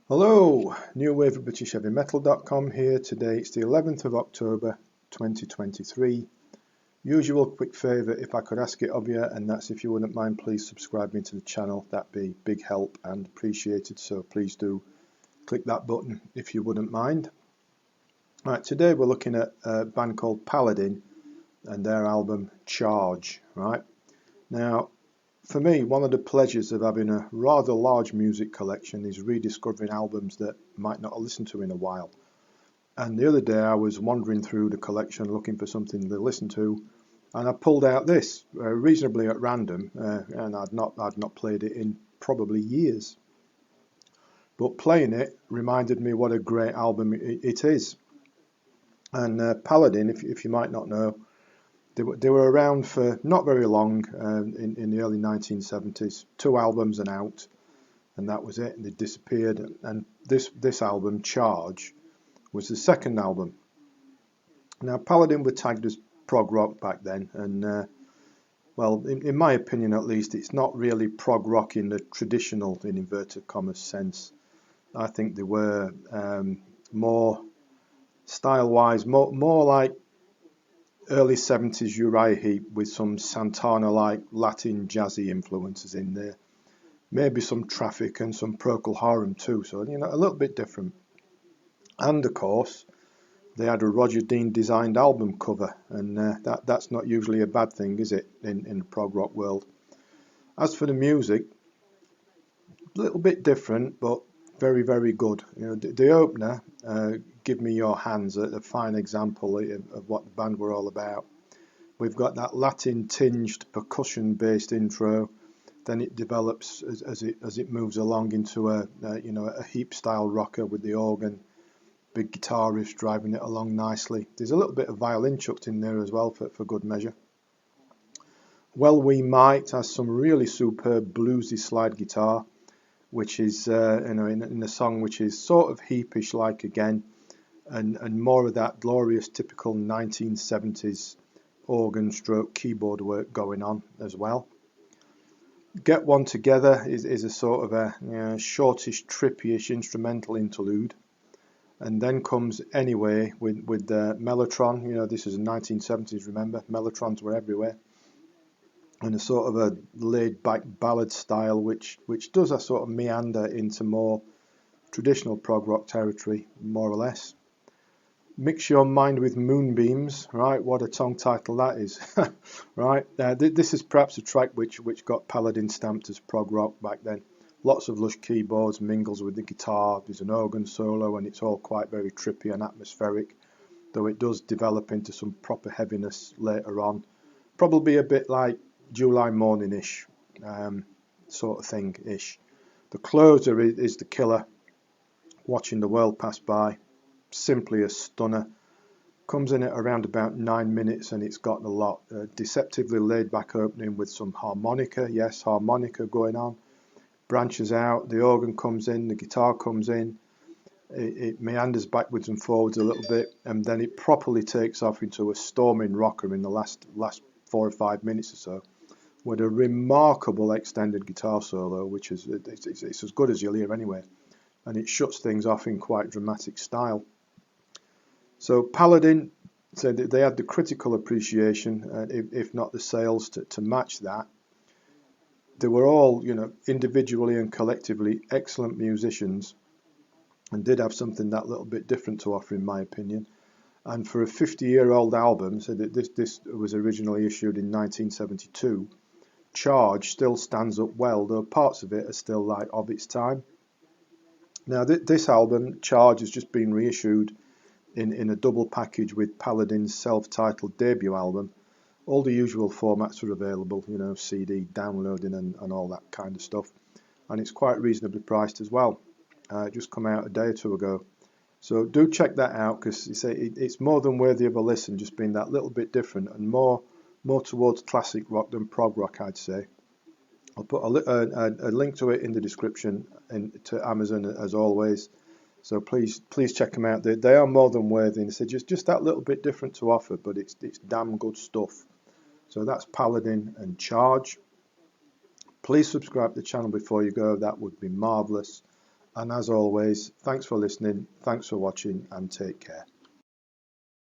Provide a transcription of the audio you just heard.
Hello, New Wave of British Heavy Metal.com here. Today it's the 11th of October 2023. Usual quick favour if I could ask it of you, and that's if you wouldn't mind please subscribing to the channel. That'd be big help and appreciated, so please do click that button if you wouldn't mind. Right, today we're looking at a band called Paladin and their album Charge. Right, now for me, one of the pleasures of having a rather large music collection is rediscovering albums that I might not have listened to in a while. And the other day I was wandering through the collection looking for something to listen to, and I pulled out this reasonably at random, and I'd not played it in probably years. But playing it reminded me what a great album it is. And Paladin, if you might not know, they were around for not very long, in the early 1970s. 2 albums and out, and that was it. And they disappeared. And this album, Charge, was the second album. Now, Paladin were tagged as prog rock back then, and well, in my opinion at least, it's not really prog rock in the traditional, in inverted commas, sense. I think they were more style-wise, more like early 70s Uriah Heep with some Santana-like Latin jazzy influences in there. Maybe some Traffic and some Procol Harum too, so a little bit different. And of course, they had a Roger Dean designed album cover, and that's not usually a bad thing, is it, in the prog rock world. As for the music, a little bit different, but very, very good. The opener, Give Me Your Hands, a fine example of what the band were all about. We've got that Latin tinged percussion based intro, then it develops as it moves along into a Heap style rocker with the organ, big guitar riffs driving it along nicely. There's a little bit of violin chucked in there as well for good measure. Well We Might has some really superb bluesy slide guitar, which is in the song, which is sort of Heapish like again, and more of that glorious typical 1970s organ stroke keyboard work going on as well. Get One Together is a sort of a shortish, trippyish instrumental interlude, and then comes Anyway with Mellotron. This is the 1970s, remember, Mellotrons were everywhere, and a sort of a laid back ballad style which does a sort of meander into more traditional prog rock territory, more or less. Mix Your Mind with Moonbeams, right? What a tongue title that is. Right, this is perhaps a track which got Paladin stamped as prog rock back then. Lots of lush keyboards, mingles with the guitar, there's an organ solo, and it's all quite very trippy and atmospheric, though it does develop into some proper heaviness later on. Probably a bit like July Morning-ish, sort of thing-ish. The closer is the killer, Watching the World Pass By. Simply a stunner. Comes in at around about 9 minutes, and it's got a lot. Deceptively laid back opening with some harmonica, yes, harmonica going on. Branches out, the organ comes in, the guitar comes in. It meanders backwards and forwards a little bit, and then it properly takes off into a storming rocker in the last 4 or 5 minutes or so, with a remarkable extended guitar solo, which is it's as good as you'll hear anyway, and it shuts things off in quite dramatic style. So Paladin said that they had the critical appreciation, if not the sales, to match that. They were all, individually and collectively excellent musicians, and did have something that little bit different to offer, in my opinion. And for a 50-year-old album, so that this was originally issued in 1972, Charge still stands up well, though parts of it are still like of its time. Now this album, Charge, has just been reissued in a double package with Paladin's self-titled debut album. All the usual formats are available, CD, downloading and all that kind of stuff. And it's quite reasonably priced as well. It just come out a day or two ago. So do check that out, because it's more than worthy of a listen, just being that little bit different and more towards classic rock than prog rock, I'd say. I'll put a link to it in the description and to Amazon as always. So please check them out. They are more than worthy. And it's just that little bit different to offer, but it's damn good stuff. So that's Paladin and Charge. Please subscribe to the channel before you go. That would be marvellous. And as always, thanks for listening, thanks for watching, and take care.